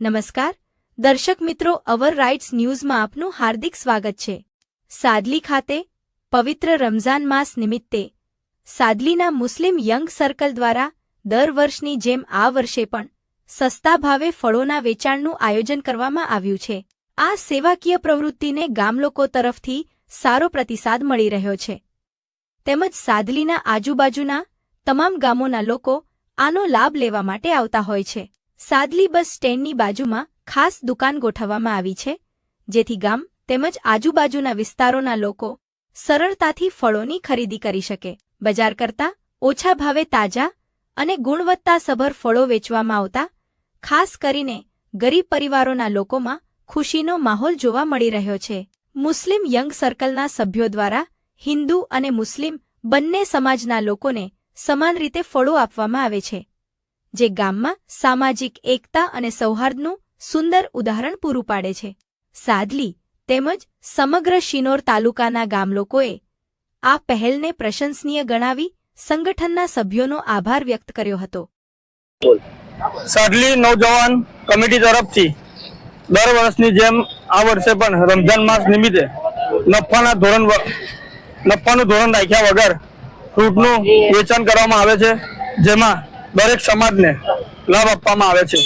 નમસ્કાર દર્શક મિત્રો, અવર રાઇટ્સ ન્યૂઝમાં આપનું હાર્દિક સ્વાગત છે। સાદલી ખાતે પવિત્ર રમઝાન માસ નિમિત્તે સાદલીના મુસ્લિમ યંગ સર્કલ દ્વારા દર વર્ષની જેમ આ વર્ષે પણ સસ્તા ભાવે ફળોના વેચાણનું આયોજન કરવામાં આવ્યું છે। આ સેવાકીય પ્રવૃત્તિને ગામલોકો તરફથી સારો પ્રતિસાદ મળી રહ્યો છે, તેમજ સાદલીના આજુબાજુના તમામ ગામોના લોકો આનો લાભ લેવા માટે આવતા હોય છે। સાદલી બસ સ્ટેન્ડની બાજુમાં ખાસ દુકાન ગોઠવવામાં આવી છે, જેથી ગામ તેમજ આજુબાજુના વિસ્તારોના લોકો સરળતાથી ફળોની ખરીદી કરી શકે। બજાર કરતાં ઓછા ભાવે તાજા અને ગુણવત્તાસભર ફળો વેચવામાં આવતા ખાસ કરીને ગરીબ પરિવારોના લોકોમાં ખુશીનો માહોલ જોવા મળી રહ્યો છે। મુસ્લિમ યંગ સર્કલના સભ્યો દ્વારા હિન્દુ અને મુસ્લિમ બંને સમાજના લોકોને સમાન રીતે ફળો આપવામાં આવે છે, જે ગામમાં સામાજિક એકતા અને સૌહાર્દનું સુંદર ઉદાહરણ પૂરું પાડે છે। સાદલી તેમજ સમગ્ર શિનોર તાલુકાના ગામલોકોએ આ પહેલને પ્રશંસનીય ગણાવી સંગઠનના સભ્યોનો આભાર વ્યક્ત કર્યો હતો। સાદલી નૌજવાન કમિટી તરફથી દર વર્ષની જેમ આ વર્ષે પણ રમઝાન માસ નિમિત્તે નફાનું ધોરણ રાખ્યા વગર ફ્રૂટનું વેચાણ કરવામાં આવે છે, જેમાં દરેક સમાજને લાભ આપવામાં આવે છે।